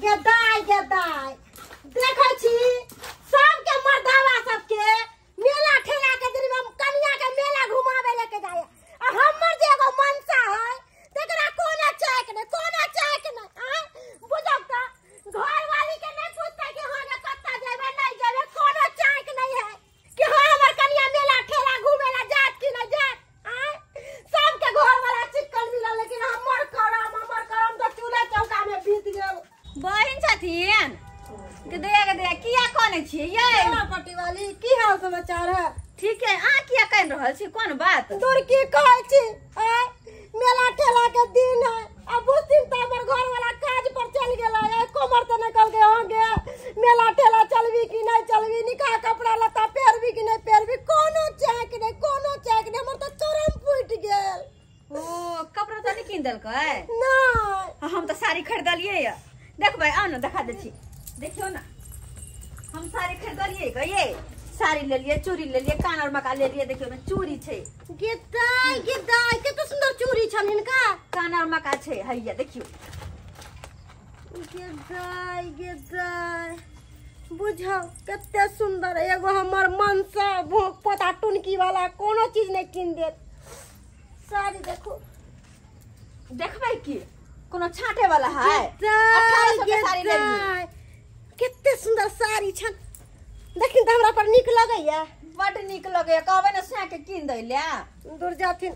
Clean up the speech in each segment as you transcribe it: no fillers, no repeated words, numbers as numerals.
गदाई गदाई देखो छी सबके मर्दावा सबके मेला ठेला के दिन में कन्या के मेला घुमावे लेके जाए आ हमर जे एगो मनसा है तकरा कोना चाक ने बुझब त घर वाली के नहीं पूछता कि हां जे कत्ता जेबे नहीं जेबे कोनो चाक नहीं है कि हां हमर कन्या मेला ठेला घुमेला जात कि नहीं जात सबके घर वाला चिकन मिलल लेकिन हमर करम तो चूल्हा चौका में बीत गेल बहिन छथिन के दे किया कोने छी ये पट्टी वाली की हाल समाचार है ठीक है आ किया कह रहल छी कोन बात दूर की कहै छी मेला ठेला के दिन है अब उस दिन त हमर घर वाला काज पर चल गेला है कोमर त निकल गए होंगे मेला ठेला चलवी कि नहीं चलवी निकाह कपड़ा लता पहरवी कि नहीं पहरवी कोनो चैक नहीं हमर त चरम फूट गेल ओ कपड़ा त नहीं किन देलकै नहीं हम त साड़ी खरीदलिए या देखबै आ न देखा दे छी देखियो ना हम साड़ी खरीदलिए ग ये साड़ी ले लिए चूड़ी ले लिए कान और मका ले लिए देखियो ना चूड़ी छै गदाई केते सुंदर चूड़ी छन इनका कान और मका छै हैया देखियो गदाई बुझाओ केते सुंदर एगो हमर मनसा भोग पता टुनकी वाला कोनो चीज नहीं किन देत साड़ी देखो देखबै की कोनो छाटे वाला है 1800 के साड़ी ले लिए केते सुंदर साड़ी छन देखिन त हमरा पर निक लगैया बड निक लगे कहबै न से के किन दै ले दूर जाथिन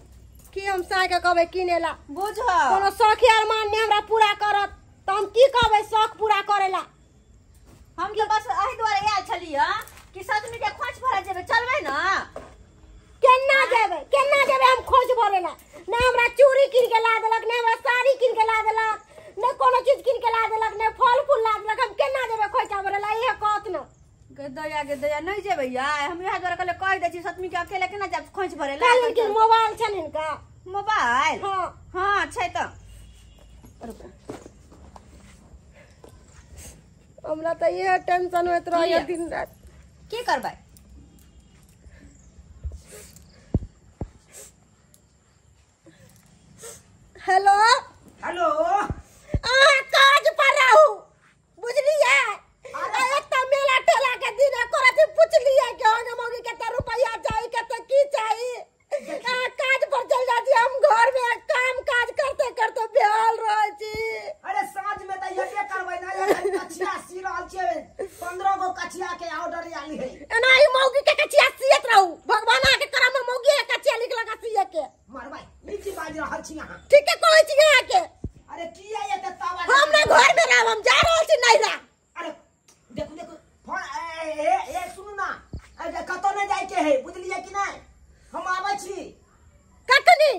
की हम साय के कहबै किनेला बुझ कोनो शौक अरमान ने हमरा पूरा करत त हम की कहबै शौक पूरा करेला हम के बस एही द्वारे आयल छलिए कि सजनी के खोज भरे जेबे चलबै न केना जेबे हम खोज भरेला ना हमरा चूड़ी किन के ला देलक ना हमरा साड़ी किन के ला देलक ना कोनो चीज किन के ला देलक ना फल फूल ला देलक हम केना जेबे खोजा भरेला इहे कहत न गदया नहीं जेबे यार हम यहां द्वारा कले कह दे छी सतमी के अकेले केना जाब खोज भरेला लेकिन मोबाइल छन इनका मोबाइल हां छै त हमरा त ये टेंशन होत रहय दिन रात की करबै हेलो काज पर रहू बुझलिए एक मेला ठेला के दिन करत पूछलिए कि हम मौगी केते रुपया चाहिए केते की चाहिए काज पर चल जाती हम घर में काम काज करते बेहाल रह छी अरे साँझ में त येबे करबै ना कछिया सी रहल छै 15 गो कछिया के ऑर्डर आली है एनाही मौगी के कछिया सियत रहू भगवाना के करम में मौगी के कछिया निकला का सिए के मारबै नीचे बाज रहल छी यहां ठीक है कहै छी यहां के अरे किया ये त तवा हम ना घर में रहब हम जा रहल छी नहीं रह अरे देखो फोन ए सुनु ना अरे कतो न जाय के है बुझलिए कि नहीं हम आबै छी कखनी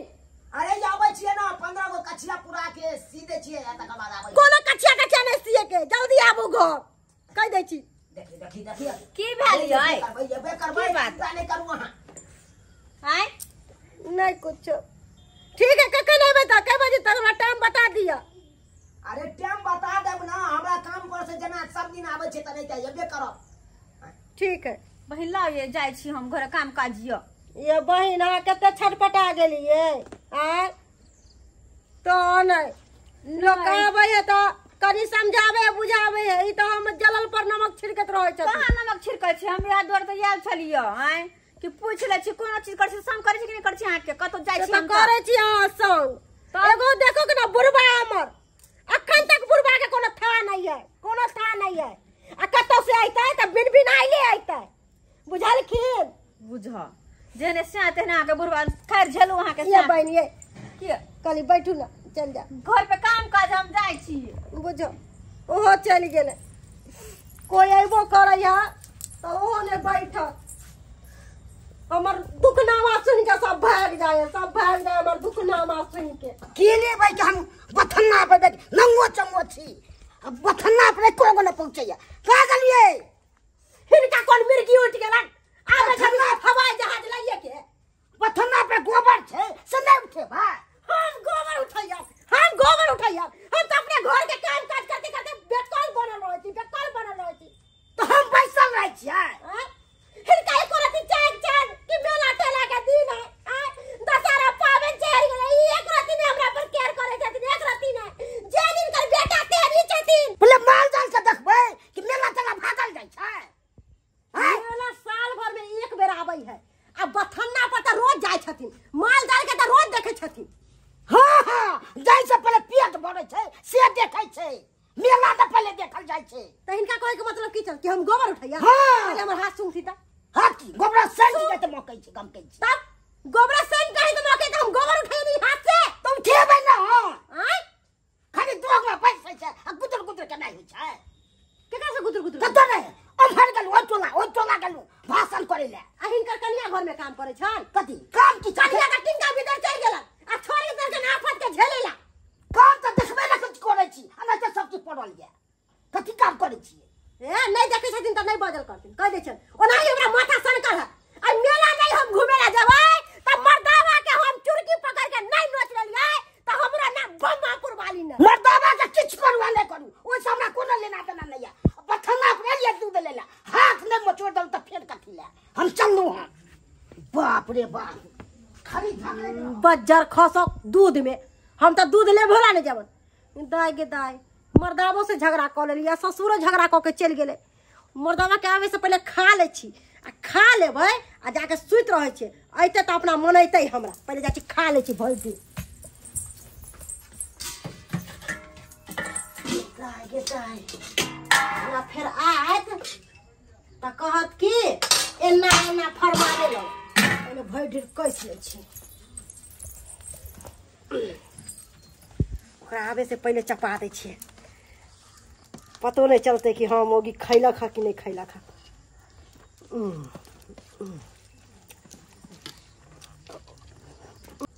अरे आबै छी ना 15 गो कछिया पूरा के सीधे छी या तक बाद आबै कोनो कछिया नहीं सिए के जल्दी आबू घर कह दै छी देखी की भेल ये येबे करबै बात नहीं करू वहां आय नहीं कुछ ठीक है कखन आबे त कै बजे तक हमरा टाइम बता दिया अरे टाइम बता देब ना हमरा काम पर से जना सब दिन आबै छै त नहीं त येबे करब ठीक है बहिन लाओ ये जाय छी हम घर काम काज ये बहिन अहाँ केते छटपटा गेलिए आ तो नहीं लोग आबै है तो कनी समझावे बुझावे है ई तो हम जलल पर नमक छिड़कत रहै छ कहां नमक छिड़कै छी हम यार द्वार त याल छलिए आय कि पूछ ले छी कोनो चीज कर छी सम करे छी कि नहीं करे छी आके कतो जाय छी हम करे छी हां संग एगो देखो कि ना बुढ़बा हमर अखन तक बुढ़बा के कोनो था नहीं है आ कतो से आइता है त बिन आइले आइता है बुझलखिन बुझ जेने से तेना के बुढ़वा खैर झेलू वहां के ये बहन ये की कली बैठू ना चल जा घर पे काम काज हम जाय छी बुझो ओहो चल गेले कोई आइबो करैया तो ओहो ने बैठत हमर दुखनामा सुन के सब भाग जाए हमर दुखनामा सुन के केने भाई के हम बथन्ना पे देख नंगो चंगो छी अब बथन्ना पे कोनो न पहुंचैया का गलिए हिनका कोन मिर्गी उठ गेलन आबे छबिना हवाई जहाज लइए के बथन्ना पे गोबर छे से नहीं उठे भाई हम गोबर उठैया हम तो अपने घर के काम काज करते बेकल बनल रहै छी तो हम बैसल रह छियै हिनका एको रति चाक कि मेला ठेला के दिन है दशहरा पावन चढ़ गेलै एक रति ने हमरा पर केयर करे छथिन एक रति ने जे दिन कर बेटा तेरी छथिन बोले माँ मेला त पहिले देखल जाइ छै। त इनका कहे के मतलब की कि हम गोबर उठैया हाँ। पहले हमर हाथ सूंघी त हां की गोबरा सैन के त मकई छै गम के छै। तब गोबर सैन कहे त मके त हम गोबर उठाई नहीं हाथ से तुम खेबै न आय खाली दोगमा पैसा छै आ गुदर गुदर के नहीं होइ छै। केकरा से गुदर गुदर कतो नहीं अमहर गलु ओ टोला गलु भाषण करे ले आ हिनकर कन्या घर में काम करे छन कथी काम की कन्या का टिंगा भीतर चल गेला आ छोरी दर के आफत के झेलेला काम त देखबे न कुछ करे छी हमरा त सब चीज पड़ल ये कथी काम करे छी ए नहीं देखे छथिन त नहीं बदल करथिन कह दे छन ओनाही हमरा माथा सनकर है आ मेला नहीं हम घूमे ला जबै त मर्दावा के हम चुरकी पकड़ के नहीं नोच लेलिए त हमरा ना बम्मापुर वाली ना मर्दावा के किछ करवा ले करू ओ से हमरा कोनो लेना देना नहीं है बथना अपने लिए दूध लेला हाथ में मचोड़ दल त फेर कथी ले हम चलनु हां बाप रे बाप खाली भागले बज्जर खसो दूध में हम तो दूध ले भोला नहीं जबन दाई के दाई मर्दावो से झगड़ा कर लेलिया ससुरो झगड़ा क के चल गेले मर्दावा के आवे से पहले खा ले छी आ खा लेबै आ जाके सुत रहे छे ऐते त अपना मनैते हमरा पहले जाके खा ले छी भर दिन दाई के दाई ना फिर आत त कहत की एना एना फरमा देलो पहले भर दिन कैस ले छी ओकरा आवे से पहले चपा दे छिए पतो नहीं चलते कि हाँ मोगी खैलक है कि नहीं खैलक है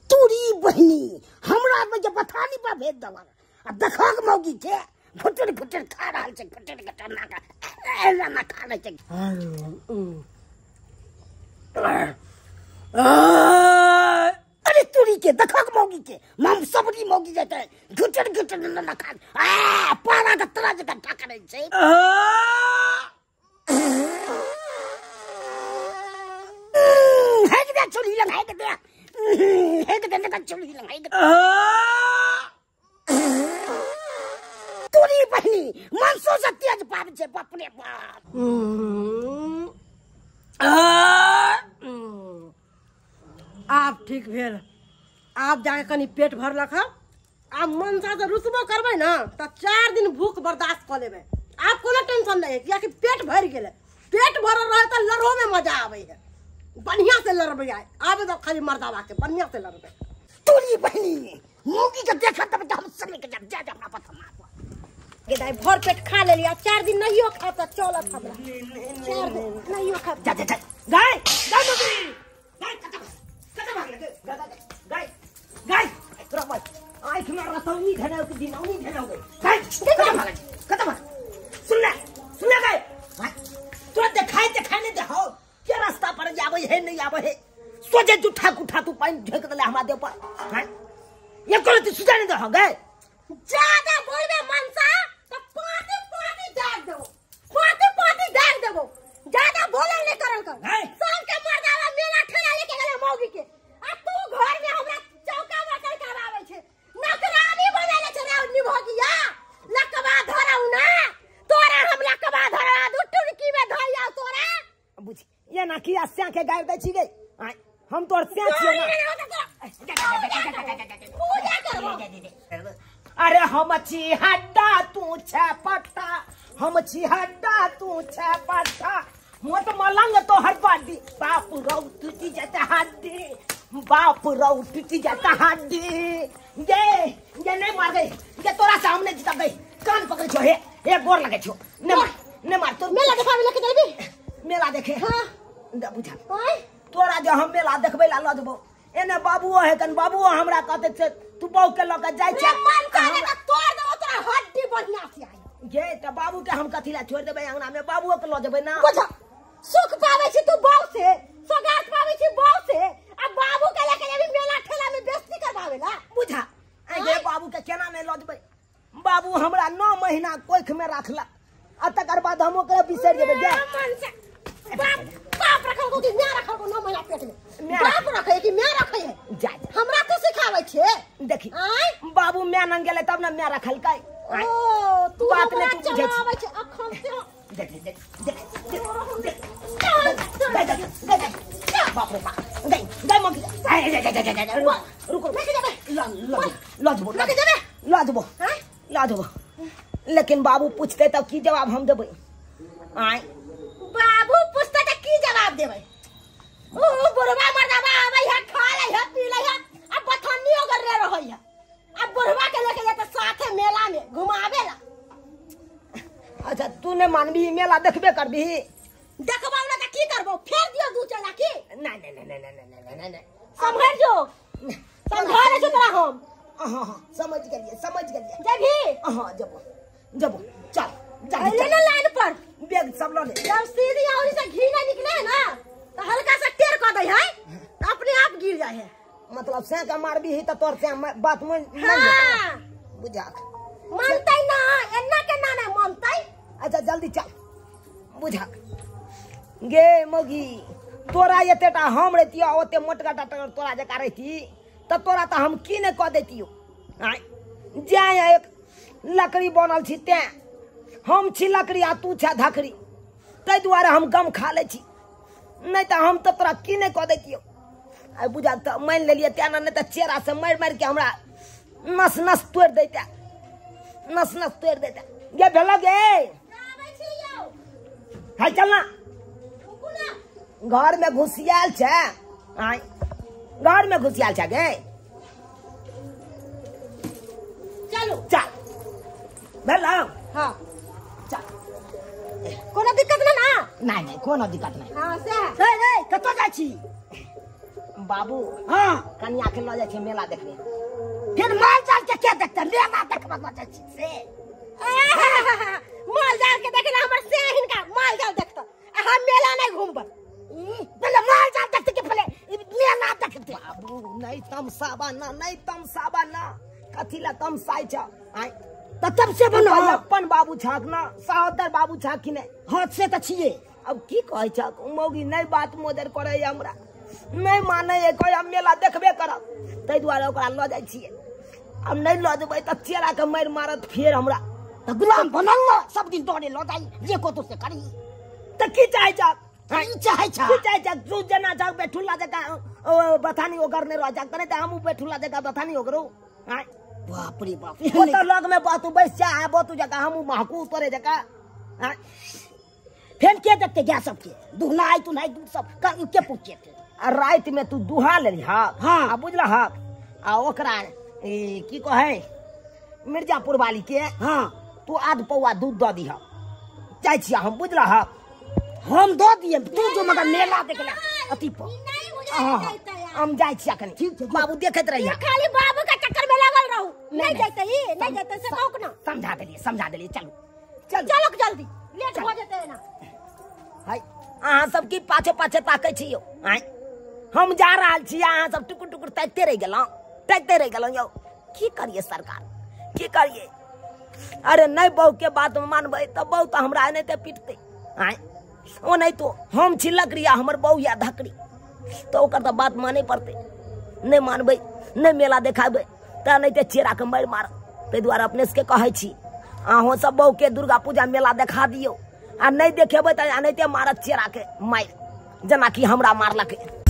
तूरी बहनी हमरा में जब बथानी पर भेज दवा अब देखक मौगी के फुटर फुटर खा रहल छै फुटर फुटर ना का एला ना खा ले छै अरे तूरी के देखक मौगी के मम सबरी मौगी जते घुटर घुटर ना खा आ पारा के तरह जका ठकरै छै हेक दे चोरी लंग हेक दे ना चोरी लंग हेक तूरी बहनी मनसो से तेज पाप छै बाप रे बाप आप ठीक भेल आप जाके कनी पेट भरलक है आप मनसा से रुसबो करबै ना तो 4 दिन भूख बर्दाश्त कर लेबै आप कोनो टेंशन नहीं है कियाकि पेट भर गेले पेट भरल रहे तो लड़ो में मजा आवे है बढ़िया से लड़बै आवे तो खाली मर्दावा के बढ़िया से लड़बै तूरी बहनी मौगी के देखा तब हम सब के जा जा अपना पथमा के दाई भर पेट खा ले लिया 4 दिन नहीं हो खा तो चलत हमरा 4 दिन नहीं हो खा जा जा गाय गाय मौगी गाय कत भाग लगे गाय गाय तोरा भाई आई खना रतौनी धना के दिनौनी धना गई गाय कत भाग सुन ले गाय तोरा देखाई नहीं दे हो के रास्ता पर जावे है नहीं आवे है सोचे जुठा कुठा तू पानी ढेक दले हमरा दे पर हैं ये कोन तू सुजाने दे हो गाय ज्यादा बोलबे मनसा तो पाती डाल देबो ज्यादा बोलल नहीं करल कर सब के मर्दावा मेला ठेला लेके गेले मौगी के आ तू घर में हमरा चौका बटर करावे छे नकरानी बनाले छे रे निभगिया लकवा धराउ ना तोरा हम लकवा धरा दू टुरकी में धरिया तोरा बुझ ये ना किया स्या के गाय दे छी गे हम तोर स्या छिए पूजा करबो अरे हम छी हड्डा तू छे पट्टा हम छी हड्डा तू छे पट्टा मोट मलंग तो हर बाडी बाप रौ टूटी जाता हड्डी बाप रौ टूटी जाता हड्डी ये नहीं मार गई ये तोरा सामने जिता गई कान पकड़ छो हे गोर लगे छो ने मार तो मेला देखावे लेके जेबी मेला देखे हां द बुझा ओए तोरा जो हम मेला देखबै ला ल देबो एने बाबूओ है कन बाबूओ हमरा कहते छे तू बहु के लक जाय छे मन करे त तोड़ देबो तोरा हड्डी बढ़िया से आई ये त बाबू के हम कथि ला छोड़ देबै अंगना में बाबूओ के ल देबै ना बुझा सुख पावे छी तू बहु से सगात पावे छी बहु से अब बाबू के लेके जेबी मेला ठेला में बेइज्जती करवावेला बुझा आगे बाबू के केना में ल देबै बाबू हमरा 9 महीना कोख में राखला आ तकर बाद हम ओकरा बिसर जेबै जा मन से बाप रखल को कि मैं रखल को 9 महीना पेट में बाप रखे कि मैं रखे है जा हमरा तो सिखावे छे देखी बाबू मैं नन गेले तब ना मैं रखल कै ओ तू बात हमरा में तू बुझे चलावे छे अखन से देख बाप रे बाप गई मौगी रुको लेके जाबे ल देबो लेके जाबे ल देबो लेकिन बाबू पूछते तब की जवाब हम देबै? आय बाबू पूछते तो की जवाब देबै? ओ बुढ़वा मर्दावा आबै है, खा लै है, पी लै है, अब बथन्नियो कर रे रहै है। अब बुढ़वा के लेके जाते साथे मेला में घुमावे ला। अच्छा तू ने मानबी मेला देखबे करबी? देखबौ ना त की करबौ? फेर दियो दू चला की? नहीं नहीं नहीं नहीं नहीं नहीं नहीं समझ जो, समझा रे तोरा हम। हाँ समझ गलिए समझ गलिए। जभी हाँ जब जब चल ले ना लाइन पर बैग सब लो ले। जब सीधी औरी से घी नहीं निकले है ना तो हल्का सा टेर कर दे है, अपने आप गिर जाए है। मतलब से का मारबी ही तो तोर से बात में हाँ बुझा मानते ना, एन्ना के ना नहीं मानते। अच्छा जल्दी चल बुझा गे मोगी तोरा एतेटा हम रहती ओते मोटका टाटा तोरा जका रहती तो तोरा तो हम की नहीं कह देती जाए एक लकड़ी बनल छी ते हम छी लकड़ी आ तू छा धकड़ी ताहि दुआरे हम गम खा ले छी नहीं तो हम तो तोरा की नहीं कह देती आ बुझा तो मान लेलिए तेना नहीं तो चेहरा से मार मार के हमरा नस नस तोड़ देता, नस नस तोड़ देता। गे भेलो गे हाय चलना घर में घुसियाल छे। आय घर में घुसियाल छे गे चलो चल भेलो। हाँ चल कोनो दिक्कत ना ना? नहीं नहीं कोनो दिक्कत नहीं। हाँ से हे रे कतो जा छी? बाबू हाँ कन्या के ल जाय छै मेला देखने। फिर माल जाल के क्या देखते? मेला देखबा ल जाय छी से माल जाल के देखना हमर से हिनका माल जाल देखता हम मेला नहीं घूमब। पहले माल जाल देखते के पहले मेला देखते। बाबू नहीं तमसाबा ना, नहीं तमसाबा ना, कथी ला तमसाई छ? आय तो तब से बनो अपन बाबू छाक ना सहोदर बाबू छाक कि नहीं? हाथ से तो छिए। अब की कहे छ मौगी नहीं बात मोदर करे हमरा नहीं माने है कोई हम मेला देखबे करब तै दुआरे ओकरा ल जाय छिए। अब नहीं ल जेबै त चेहरा के मार मारत फिर हमरा तो गुलाम बनल ना सब दिन तोड़े ल जाई जे को तो से करी। त की चाहे छ? ई चाहे छ की चाहे छ? तू जना छ बैठुला जका बथानी ओगर ने रह जा करे त हमू बैठुला जका बथानी ओगरो। हां बाप रे बाप ओ त लग में बातू बैस जा आबो तू जका हमू महकू तोरे जका। हां फेन के देखते गया सबके दुहनाई तू नहीं दूर सब के पूछे थे। रात में तू दुहा लेली हा हाँ। बुझला हा आ ओकरा की कहे मिर्जापुर वाली के हाँ तू आध पौआ दूध द दी चाहे छिया हम बुझला हा हम दो दिए तू जो मगर मेला देखला अति पर। हाँ हम जाय छिया कनी ठीक बाबू देखत रहिया। खाली बाबू का चक्कर में लगल रहू नहीं जाते ही नहीं जाते से कौक ना समझा देलिए चलो चल चलो जल्दी लेट हो जते ना। हाय अहाँ सब की पाछे पाछे ताकै छियो? आय हम जा रहल छी अहाँ सब टुकुर टुकुर ताकते रह गेलौं यौ की करिए सरकार की करिए? अरे नहीं बहू के बात मानबै तो बहू तो हमरा नहीं ते पीटते। आय ओ नहीं तो हम छी लकड़ी हमर बहू या धकड़ी तो ओकर तो बात माने पड़ते। नहीं मानबै नहीं मेला देखाबै त नहीं ते चेहरा के मार मार ते द्वारा अपने से कहै छी अहों सब बहू के दुर्गा पूजा मेला देखा दियो आ नहीं देखेबै त नहीं ते मारत चेहरा के मार जना कि हमरा मारलकै।